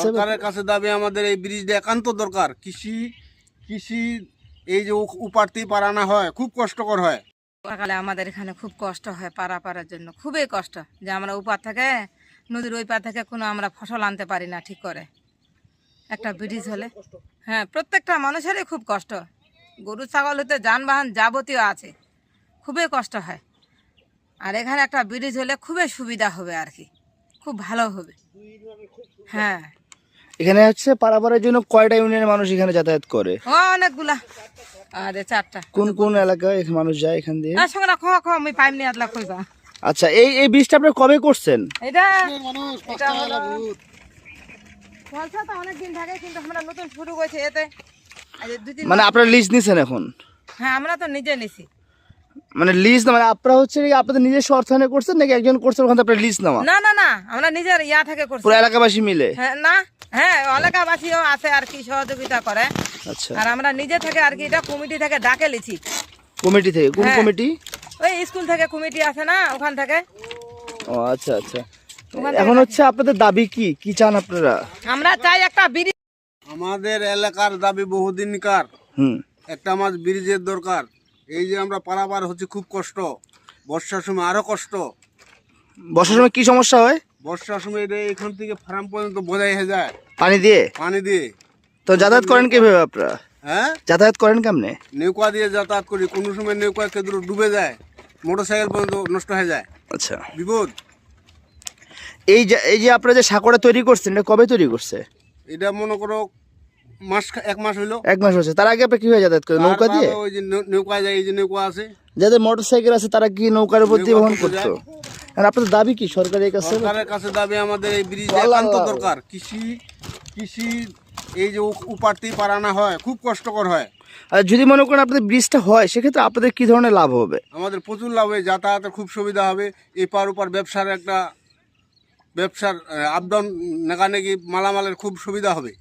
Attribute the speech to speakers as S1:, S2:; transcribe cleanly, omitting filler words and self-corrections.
S1: সরকারের কাছে দাবি আমাদের এই ব্রিজটা একান্ত দরকার। কৃষি এই যে উপারতে পারানো হয় খুব কষ্টকর হয়।
S2: সকালে আমাদের এখানে খুব কষ্ট হয় পারার জন্য, খুবই কষ্ট যে আমরা উপার থেকে নদীর ওই পার থেকে কোনো আমরা ফসল আনতে পারি না ঠিক করে। একটা ব্রিজ হলে হ্যাঁ প্রত্যেকটা মানুষেরই খুব কষ্ট, গরু ছাগল হতে যানবাহন যাবতীয় আছে, খুবই কষ্ট হয়। আর এখানে একটা ব্রিজ হলে খুবই সুবিধা হবে আর কি, খুব ভালো হবে। হ্যাঁ
S3: এখানে হচ্ছে পারাপারের জন্য কয়টা ইউনিয়নের মানুষ এখানে যাতায়াত করে?
S2: অনেকগুলা, আরে 4টা।
S3: কোন কোন এলাকায় মানুষ যায় এখান দিয়ে?
S2: না সঙ্গে খোয়া খোয়া আমি পাইম নিয়ে আতলা কইবা।
S3: আচ্ছা, এই ব্রিজটা আপনারা কবে করছেন?
S2: এটা হলো তো অনেকদিন থাকে, কিন্তু আমরা নতুন শুরু করেছি এতে।
S3: মানে আপনারা লিজ নিছেন এখন?
S2: হ্যাঁ আমরা তো নিজে নিছি।
S3: মানে লিজ না, মানে আপনারা হচ্ছে আপনাদের নিজস্ব অর্থায়নে করছেন নাকি একজন করছেন ওখান থেকে আপনারা লিজ নেওয়া?
S2: না না না, আমরা নিজের ইয়া থেকে করছি,
S3: পুরো এলাকাবাসী মিলে?
S2: হ্যাঁ না, হ্যাঁ এলাকাবাসীও আছে আর কি সহযোগিতা করে।
S3: আচ্ছা,
S2: আর আমরা নিজে থেকে আর কি এটা কমিটি থেকে ডাকে লিছি।
S3: কমিটি থেকে? কোন
S2: হ্যাঁ।
S3: কমিটি?
S2: ওই স্কুল থেকে কমিটি আছে না, ওখান থেকে।
S3: ও আচ্ছা আচ্ছা। এখন হচ্ছে আপনাদের দাবি কি কি চান আপনারা?
S2: আমরা চাই একটা ব্রিজ।
S1: আমাদের এলাকার দাবি বহুদিনকার, একটা আমার ব্রিজের দরকার। এই যে আমরা পারাপার হচ্ছে খুব কষ্ট, বর্ষার সময় আরো কষ্ট।
S3: বর্ষার সময় কি সমস্যা হয়?
S1: বর্ষার সময় এটা এখান থেকে ফার্ম পর্যন্ত বোঝাই হয়ে যায়
S3: পানি দিয়ে?
S1: পানি দিয়ে।
S3: তো যাতায়াত করেন কিভাবে আপনারা?
S1: হ্যাঁ,
S3: যাতায়াত করেন কেমনে?
S1: নৌকা দিয়ে যাতায়াত করি, কোনো সময় নৌকা কেদুর ডুবে যায়, মোটরসাইকেল পর্যন্ত নষ্ট হয়ে যায়,
S3: আচ্ছা,
S1: বিপদ।
S3: এই যে আপনারা যে সাঁকোটা তৈরি করছেন, এটা কবে তৈরি করছে?
S1: এটা মনে করো এক মাস হইলো।
S3: 1 মাস হচ্ছে। তার আগে আপনি কিভাবে যাতায়াত করেন? নৌকা দিয়ে?
S1: ওই যে নৌকা যায়, এই যে নৌকা আছে।
S3: যাদের মোটরসাইকেল আছে তারা কি নৌকার উপর দিয়ে বহন করতো? আর আপনাদের দাবি কি সরকারের কাছে?
S1: সরকারের কাছে দাবি আমাদের এই ব্রিজটা একান্ত দরকার। কৃষি এই যে উপারতে পারানো হয় খুব কষ্টকর হয়।
S3: আর যদি মনে করেন আপনাদের ব্রিজটা হয়, সেক্ষেত্রে আপনাদের কি ধরনের লাভ হবে?
S1: আমাদের প্রচুর লাভ হবে, যাতায়াতের খুব সুবিধা হবে। এপার ওপার ব্যবসার আপ ডাউন নাগানাগি মালামালের খুব সুবিধা হবে।